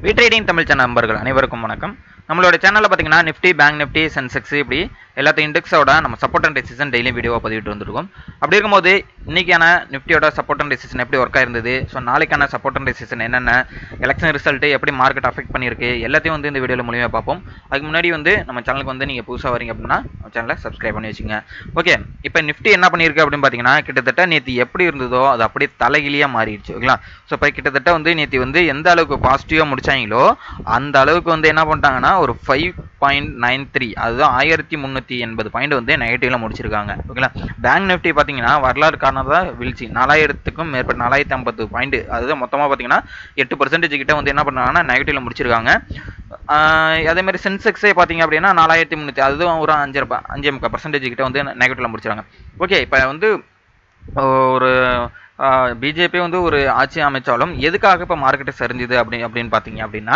Trading Tamil channel நண்பர்கள் அனைவருக்கும் வணக்கம். நம்மளோட சேனலில் பார்த்தீங்கன்னா நிஃப்டி, பேங்க் நிஃப்டி, சென்செக்ஸ் இப்படி எல்லாத்தையும் இண்டெக்ஸோட நம்ம சப்போர்ட் அண்ட் ரெசிஸ்டன்ஸ் டெய்லி வீடியோவை பதிவிட்டு வந்துருக்கோம். அப்படி இருக்கும்போது இன்னைக்கான நிஃப்டியோட சப்போர்ட் அண்ட் ரெசிஸ்டன்ஸ் எப்படி ஒர்க் ஆயிருந்தது, ஸோ நாளைக்கான சப்போர்ட் அண்ட் ரெசிஸ்டன்ஸ் என்னென்ன, எலெக்ஷன் ரிசல்ட்டு எப்படி மார்க்கெட் அஃபெக்ட் பண்ணியிருக்கு எல்லாத்தையும் வந்து இந்த வீடியோவில் மூலியமாக பார்ப்போம். அதுக்கு முன்னாடி வந்து நம்ம சேனலுக்கு வந்து நீங்கள் புதுசாக வரீங்க அப்படின்னா சேனலை சப்ஸ்கிரைப் பண்ணி வச்சுங்க. ஓகே, இப்போ நிஃப்டி என்ன பண்ணியிருக்கு அப்படின்னு பார்த்தீங்கன்னா கிட்டத்தட்ட நேற்று எப்படி இருந்ததோ அது அப்படியே தலைகிலியாக மாறிடுச்சு. ஓகேங்களா? ஸோ இப்போ கிட்டத்தட்ட வந்து நேற்று வந்து எந்த அளவுக்கு பாசிட்டிவாக முடிச்சாங்களோ அந்த அளவுக்கு வந்து என்ன பண்ணிட்டாங்கன்னா ஒரு 5.93 அதுதான் 1380 பாயிண்ட் வந்து நெகட்டிவ்ல முடிச்சிருக்காங்க. ஓகேங்களா? பேங்க் நிஃப்டி பார்த்தீங்கன்னா வரலாறு காரணமாக வீழ்ச்சி 4000க்கும் மேற்பட்ட 4050 பாயிண்ட், அதுதான் மொத்தமாக பார்த்தீங்கன்னா 8% கிட்ட வந்து என்ன பண்ணாங்கன்னா நெகட்டிவ்ல முடிச்சிருக்காங்க. அதே மாதிரி சென்செக்ஸே பார்த்தீங்க அப்படின்னா 4300, அதுவும் ஒரு 5.5% கிட்ட வந்து நெகட்டிவ்ல முடிச்சிருக்காங்க. ஓகே, இப்போ வந்து ஒரு பிஜேபி வந்து ஒரு ஆட்சி அமைச்சாலும் எதுக்காக இப்போ மார்க்கெட்டை சரிஞ்சுது அப்படின்னு பார்த்தீங்க அப்படின்னா,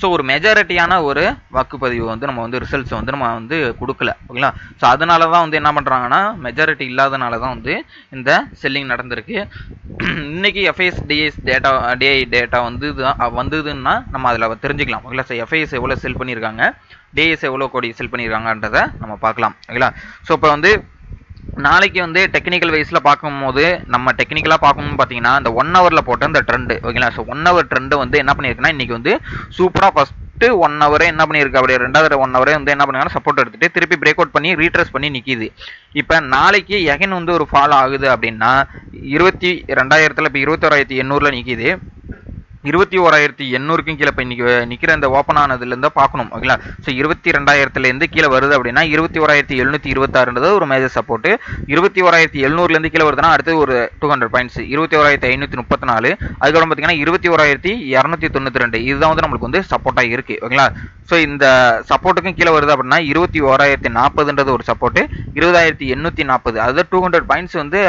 ஸோ ஒரு மெஜாரிட்டியான ஒரு வாக்குப்பதிவு வந்து நம்ம வந்து ரிசல்ட்ஸ் வந்து நம்ம வந்து கொடுக்கல. ஓகேங்களா? ஸோ அதனால தான் வந்து என்ன பண்ணுறாங்கன்னா மெஜாரிட்டி இல்லாதனால தான் வந்து இந்த செல்லிங் நடந்திருக்கு. இன்னைக்கு எஃப்ஐஎஸ் டிஐ டேட்டா வந்து வந்ததுன்னா நம்ம அதில் தெரிஞ்சுக்கலாம். ஓகேங்களா? ஸோ எஃப்ஐஎஸ் எவ்வளோ செல் பண்ணியிருக்காங்க, டிஎஸ் எவ்வளோ கோடி செல் பண்ணியிருக்காங்கன்றதை நம்ம பார்க்கலாம். ஓகேங்களா? ஸோ இப்போ வந்து நாளைக்கு வந்து டெக்னிக்கல் வைஸில் பார்க்கும்போது நம்ம டெக்னிக்கலாக பார்க்கணும்னு பார்த்தீங்கன்னா இந்த 1 ஹவரில் போட்ட இந்த ட்ரெண்டு. ஓகேங்களா? ஸோ 1 ஹவர் ட்ரெண்டு வந்து என்ன பண்ணியிருக்குன்னா இன்றைக்கி வந்து சூப்பராக ஃபஸ்ட்டு 1 ஹவரே என்ன பண்ணியிருக்கு, அப்படியே ரெண்டாவது 1 ஹவரே வந்து என்ன பண்ணுறாங்கன்னா சப்போர்ட் எடுத்துகிட்டு திருப்பி பிரேக் அவுட் பண்ணி ரீட்ரஸ் பண்ணி நிற்கிது. இப்போ நாளைக்கு எகைன் வந்து ஒரு ஃபால் ஆகுது அப்படின்னா 22,000 இப்போ 21,800 நிற்கிது. 21,800க்கும் கீழே இப்போ இன்னைக்கு நிற்கிற இந்த ஓப்பன் ஆனதுலேருந்து பார்க்கணும். ஓகேங்களா? ஸோ 22,000லேருந்து கீழே வருது அப்படின்னா 21,726ன்றது ஒரு மேஜர் சப்போர்ட்டு. 21,700லேருந்து கீழே வருதுன்னா அடுத்து ஒரு 200 பாயிண்ட்ஸ் 21,534. அதுக்கப்புறம் பார்த்தீங்கன்னா 21,292 இதுதான் வந்து நம்மளுக்கு வந்து சப்போர்ட்டாக இருக்குது. ஓகேங்களா? ஸோ இந்த சப்போர்ட்டுக்கும் கீழே வருது அப்படின்னா 21,040ன்றது ஒரு சப்போர்ட்டு, 20,840 அதாவது 200 பாயிண்ட்ஸ் வந்து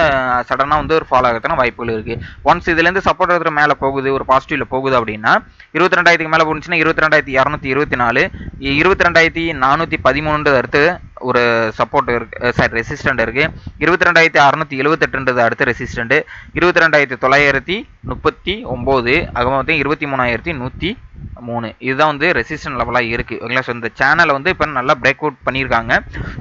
சடனாக வந்து ஒரு ஃபாலோ ஆகிறதுக்கான வாய்ப்புகள் இருக்குது. ஒன்ஸ் இதுலேருந்து சப்போர்ட் எடுக்கிற மேலே போகுது, ஒரு பாசிட்டிவ் போகுது அப்படின்னா 22,000க்கு மேலே போச்சுன்னா 22,224, 22,413 அடுத்து ஒரு சப்போர்ட் இருக்கு, சாரி ரெசிஸ்டன்ட் இருக்கு. 22,678 அடுத்த ரெசிஸ்டன்ட், 22,939 அப்புறம் வந்து 23,103 இதுதான் வந்து ரெசிஸ்டன்ட் லெவலாக இருக்குது. ஓகேங்களா? ஸோ இந்த சேனலை வந்து இப்போ நல்லா பிரேக் அவுட் பண்ணியிருக்காங்க.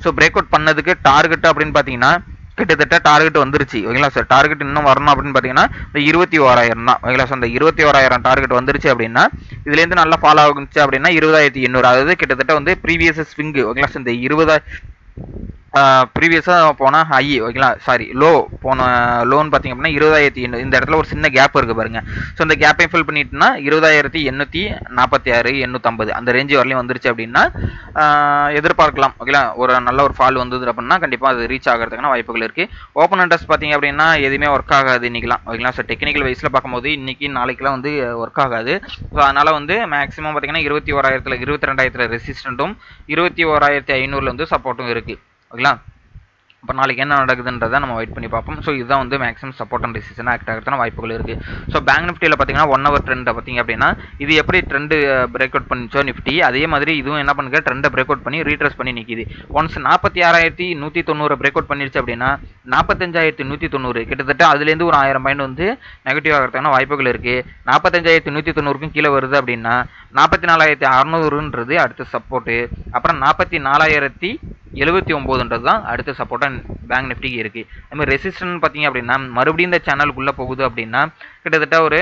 ஸோ பிரேக் அவுட் பண்ணதுக்கு டார்கெட் அப்படின்னு பார்த்தீங்கன்னா கிட்டத்தட்ட டார்கெட் வந்துருச்சு. ஓகேங்களா? சார் டார்கெட் இன்னும் வரணும் அப்படின்னு பார்த்தீங்கன்னா இந்த 21,000 தான். ஓகேங்களா? ஸோ இந்த 21,000 டார்கெட் வந்துருச்சு அப்படின்னா இதுலேருந்து நல்லா ஃபாலோ ஆகுச்சு அப்படின்னா 20,800, அதாவது கிட்டத்தட்ட வந்து ப்ரீவியஸ் ஸ்விங். ஓகேங்களா? ஸோ இந்த 20 ப்ரீவியஸாக போனால் ஹை, ஓகேங்களா, சாரி லோ போன லோன் பார்த்தீங்க அப்படின்னா 20,800 இந்த இடத்துல ஒரு சின்ன கேப் இருக்குது பாருங்கள். ஸோ இந்த கேப்பையும் ஃபில் பண்ணிட்டுனா 20,846 850 அந்த ரேஞ்சு வரலையும் வந்துருச்சு அப்படின்னா எதிர்பார்க்கலாம். ஓகேங்களா? ஒரு நல்ல ஒரு ஃபால் வந்தது அப்படின்னா கண்டிப்பாக அது ரீச் ஆகிறதுக்கான வாய்ப்புகள் இருக்குது. ஓப்பன் இன்ட்ரெஸ்ட் பார்த்தீங்க அப்படின்னா எதுவுமே ஒர்க் ஆகாது இன்றைக்கலாம். ஓகேங்களா? ஸோ டெக்னிக்கல் வைஸில் பார்க்கும்போது இன்றைக்கி நாளைக்கெலாம் வந்து ஒர்க் ஆகாது. ஸோ அதனால் வந்து மேக்ஸிமம் பார்த்தீங்கன்னா 21,000 22,000 ரெசிஸ்டண்ட்டும் 21,500 வந்து சப்போர்ட்டும் இருக்குது. ஓகேங்களா? இப்போ நாளைக்கு என்ன நடக்குதுன்றதை நம்ம வெயிட் பண்ணி பார்ப்போம். ஸோ இதுதான் வந்து maximum support and resistance act ஆகிறதுக்கான வாய்ப்புகள் இருக்குது. ஸோ பேங்க் நிஃப்டியில் பார்த்தீங்கன்னா 1 ஹவர் ட்ரெண்டை பார்த்தீங்க அப்படின்னா இது எப்படி ட்ரெண்டு பிரேக் அவுட் பண்ணிச்சோ நிஃப்டி, அதே மாதிரி இதுவும் என்ன பண்ணுங்க ட்ரெண்டை பிரேக் அவுட் பண்ணி ரீட்ரஸ் பண்ணி நிற்கிது. ஒன்ஸ் 46,190 பிரேக் அவுட் பண்ணிருச்சு அப்படின்னா 45,190 கிட்டத்தட்ட அதுலேருந்து ஒரு 1000 பாயிண்ட் வந்து நெகட்டிவ் ஆகிறதுக்கான வாய்ப்புகள் இருக்குது. 45,190க்கும் கீழே வருது அப்படின்னா 44,600ன்றது அடுத்த சப்போர்ட்டு, அப்புறம் 44,079ன்றது தான் அடுத்த சப்போர்ட்டாக பேங்க் நிஃப்டிக்கு இருக்குது. அதுமாதிரி ரெசிஸ்டன்ட் பார்த்தீங்க அப்படின்னா மறுபடியும் இந்த சேனலுக்குள்ளே போகுது அப்படின்னா கிட்டத்தட்ட ஒரு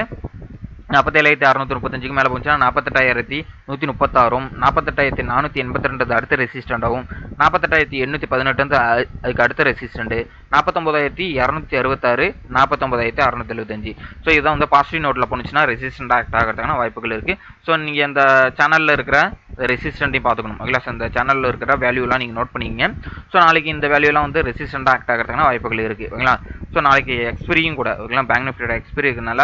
47,635க்கு மேலே போச்சுன்னா 48,136, 48,482 அடுத்த ரெசிஸ்டண்டாகவும், 48,818 அதுக்கு அடுத்த ரெசிஸ்டண்ட், 49,266, 49,675. ஸோ இதுதான் வந்து பாசிட்டிவ் நோட்டில் போணுச்சுன்னா ரெசிஸ்டண்ட் ஆக்ட் ஆகிறதுக்கான வாய்ப்புகள் இருக்குது. ஸோ நீங்கள் இந்த சேனலில் இருக்கிற ரெசிஸ்டண்ட்டையும் பார்த்துக்கணும். ஓகேங்களா? ஸோ இந்த சேனலில் இருக்கிற வேல்யூலாம் நீங்கள் நோட் பண்ணிங்க. ஸோ நாளைக்கு இந்த வேல்யூலாம் வந்து ரெசிஸ்டண்ட் ஆக்ட் ஆகிறதுக்கான வாய்ப்புகள் இருக்குது. ஓகேங்களா? ஸோ நாளைக்கு எக்ஸ்பிரியும் கூட. ஓகேங்களா? பேங்க் நிஃப்டியோட எக்ஸ்பிரி இருக்கிறதுனால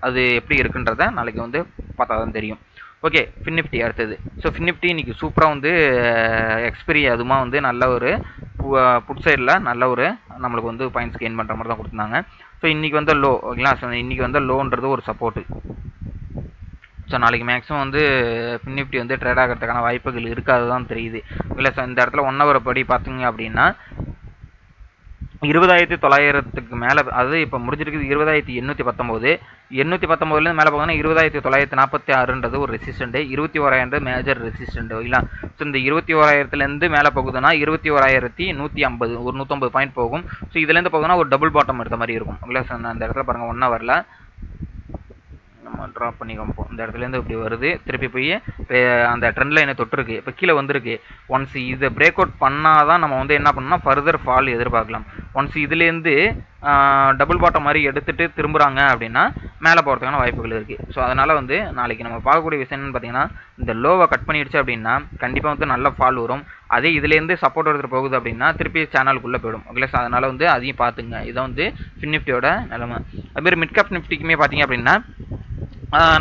அது எப்படி இருக்குன்றதை நாளைக்கு வந்து பார்த்தா தான் தெரியும். ஓகே, ஃபின்னிஃப்டி அடுத்தது. ஸோ ஃபின்னிஃப்டி இன்றைக்கி சூப்பராக வந்து எக்ஸ்பிரி அதுமா வந்து நல்ல ஒரு புட் சைடில் நல்ல ஒரு நம்மளுக்கு வந்து பாயிண்ட்ஸ் கெயின் பண்ணுற மாதிரி தான் கொடுத்துருந்தாங்க. ஸோ இன்றைக்கி வந்து லோ. ஓகேங்களா? ஸோ இன்றைக்கி வந்து லோன்றது ஒரு சப்போர்ட்டு. ஸோ நாளைக்கு மேக்ஸிமம் வந்து நிஃப்டி வந்து ட்ரேட் ஆகிறதுக்கான வாய்ப்புகள் இருக்காது தான் தெரியுது. இல்லை சார் இந்த இடத்துல 1 ஹவர் படி பார்த்தீங்க அப்படின்னா 20,900க்கு மேலே, அது இப்போ முடிஞ்சிருக்குது 20,819. 819லேருந்து மேலே போகுதுன்னா 20,946ன்றது ஒரு ரெசிஸ்டண்ட், 21,000 மேஜர் ரெசிஸ்டண்ட் ஓகேங்களா. ஸோ இந்த 21,000லேருந்து மேலே போகுதுன்னா 21,150 ஒரு 150 பாயிண்ட் போகும். ஸோ இதுலேருந்து போகுதுன்னா ஒரு டபுள் பாட்டம் எடுத்த மாதிரி இருக்கும் ஓகேங்களா. ஸோ அந்த இடத்துல பாருங்கள் 1 ஹவரில் நம்ம ட்ராப் பண்ணி காமிப்போம். இந்த இடத்துலேருந்து இப்படி வருது, திருப்பி போய் அந்த ட்ரெண்ட் லைனை தொட்டிருக்கு, இப்போ கீழே வந்திருக்கு. ஒன்ஸ் இதை பிரேக் அவுட் பண்ணால் தான் நம்ம வந்து என்ன பண்ணணும்னா ஃபர்தர் ஃபால் எதிர்பார்க்கலாம். ஒன்ஸ் இதுலேருந்து டபுள் பாட்டம் மாதிரி எடுத்துகிட்டு திரும்புகிறாங்க அப்படின்னா மேலே போகிறதுக்கான வாய்ப்புகள் இருக்குது. ஸோ அதனால் வந்து நாளைக்கு நம்ம பார்க்கக்கூடிய விஷயம் என்னன்னு பார்த்தீங்கன்னா, இந்த லோவை கட் பண்ணிடுச்சு அப்படின்னா கண்டிப்பாக வந்து நல்ல ஃபால் வரும். அதே இதுலேருந்து சப்போர்ட் எடுத்துகிட்டு போகுது அப்படின்னா திருப்பி சேனலுக்குள்ளே போயிடும் ஓகே. ஸோ அதனால் வந்து அதையும் பார்த்துங்க. இதான் வந்து ஃபின் நிஃப்டியோட நிலைமை. அதுமாதிரி மிட் கேப் நிஃப்டிக்குமே பார்த்தீங்க அப்படின்னா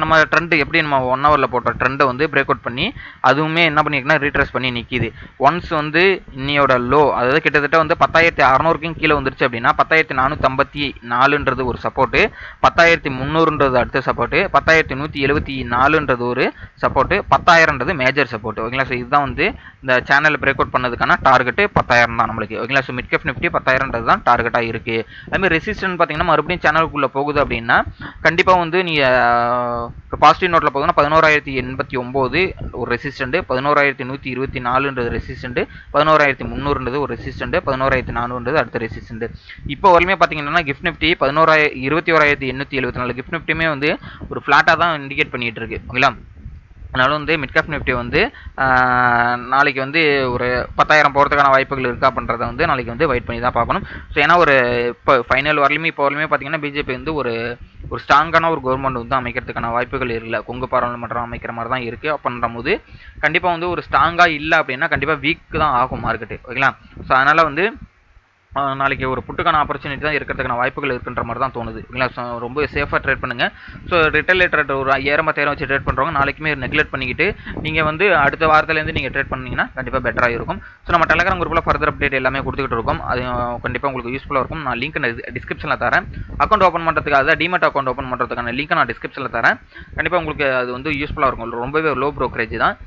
நம்ம ட்ரெண்டு எப்படி நம்ம 1 ஹவரில் போட்ட ட்ரெண்டை வந்து பிரேக் அவுட் பண்ணி அதுவுமே என்ன பண்ணியிருக்குன்னா ரீட்ரேஸ் பண்ணி நிற்கிது. ஒன்ஸ் வந்து இன்னையோட லோ, அதாவது கிட்டத்தட்ட வந்து 10,600க்கும் கீழே வந்துருச்சு அப்படின்னா 10,454ன்றது ஒரு சப்போர்ட்டு, 10,300ன்றது அடுத்த சப்போர்ட்டு, 10,174ன்றது ஒரு சப்போர்ட்டு, 10,000ன்றது மேஜர் சப்போர்ட் ஓகேங்களா. ஸோ இதுதான் வந்து இந்த சேனலில் பிரேக் அவுட் பண்ணதுக்கான டார்கெட்டு 10,000 தான் நம்மளுக்கு ஓகேங்களா. ஸோ மிட் கேப் நிஃப்டி 10,000ன்றது தான் டார்கெட்டாக இருக்குது. அதுமாதிரி ரெசிஸ்டன்ட் பார்த்தீங்கன்னா மறுபடியும் சேனலுக்குள்ளே போகுது அப்படின்னா கண்டிப்பாக வந்து நீங்கள் பாசிட்டிவ் நோட்டில் போகுதுன்னா 11,089 ஒரு ரெசிஸ்டண்ட், 11,124ன்றது ரெசிஸ்டண்ட், 11,300ன்றது ஒரு ரெசிஸ்டண்ட், 11,400ன்றது அடுத்த ரெசிஸ்டண்ட். இப்போ வரையுமே பார்த்தீங்கன்னா கிஃப்ட் நிஃப்டி 21,874 கிஃப்ட் நிஃப்டியுமே வந்து ஒரு ஃப்ளாட்டாக தான் இண்டிகேட் பண்ணிட்டு இருக்கு ஓகேங்களா. அதனால வந்து மிட் கேப் நிஃப்டி வந்து நாளைக்கு வந்து ஒரு 10,000 போகிறதுக்கான வாய்ப்புகள் இருக்கா அப்படின்றத வந்து நாளைக்கு வந்து வெயிட் பண்ணி தான் பார்க்கணும். ஸோ ஏன்னா ஒரு இப்போ ஃபைனல் வரலுமே இப்போ வரலுமே பார்த்தீங்கன்னா பிஜேபி வந்து ஒரு ஸ்ட்ராங்கான ஒரு கவர்மெண்ட் வந்து அமைக்கிறதுக்கான வாய்ப்புகள் இல்லை. கொங்கு பாராளுமன்றம் அமைக்கிற மாதிரி தான் இருக்குது. அப்படின்ற போது கண்டிப்பாக வந்து ஒரு ஸ்ட்ராங்காக இல்லை அப்படின்னா கண்டிப்பாக வீக் தான் ஆகும் மார்க்கெட்டு ஓகேங்களா. ஸோ அதனால் வந்து நாளைக்கு ஒரு புட்டுக்கான ஆப்பர்ச்சுனிட்டி தான் இருக்கிறதுக்கான வாய்ப்புகள் இருக்குன்ற மாதிரி தான் தோணுது ஓகேங்களா. ஸோ ரொம்ப சேஃபாக ட்ரேட் பண்ணுங்கள். ஸோ ரிட்டைல் ட்ரேட் ஒரு 5,000 10,000 வச்சு ட்ரேட் பண்ணுறவங்க நாளைக்குமே நெக்லெக்ட் பண்ணிக்கிட்டு நீங்கள் வந்து அடுத்த வாரத்துலேருந்து நீங்கள் ட்ரேட் பண்ணிங்கன்னா கண்டிப்பாக பெட்டராக இருக்கும். ஸோ நம்ம டெலகிராம் குரூப்பில் ஃபர்தர் அப்டேட் எல்லாமே கொடுத்துக்கிட்டு இருக்கோம். அது கண்டிப்பாக உங்களுக்கு யூஸ்ஃபுல்லாக இருக்கும். நான் லிங்க் டிஸ்கிரிப்ஷனில் தரேன். அக்கௌண்ட் ஓப்பன் பண்ணுறதுக்கு, அதாவது டிமெட் அக்கௌண்ட் ஓப்பன் பண்ணுறதுக்கான லிங்க் நான் டிஸ்கிரிப்ஷனில் தரேன். கண்டிப்பாக உங்களுக்கு அது வந்து யூஸ்ஃபுல்லாக இருக்கும். ரொம்பவே லோ ப்ரோக்கரேஜ் தான்,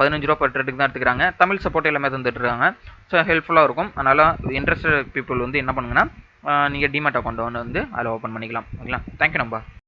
15 ரூபா பர் ட்ரேட்டுக்கு தான் எடுத்துக்கிறாங்க. தமிழ் சப்போர்ட் எல்லாமே தந்துட்டு இருக்காங்க. ஸோ ஹெல்ப்ஃபுல்லாக இருக்கும். அதனால் இன்ட்ரெஸ்டட் பீப்புள் வந்து என்ன பண்ணுங்கன்னா நீங்கள் டிமெட் அக்கௌண்ட் வந்து அதில் ஓப்பன் பண்ணிக்கலாம் ஓகேங்களா. தேங்க்யூ நம்பா.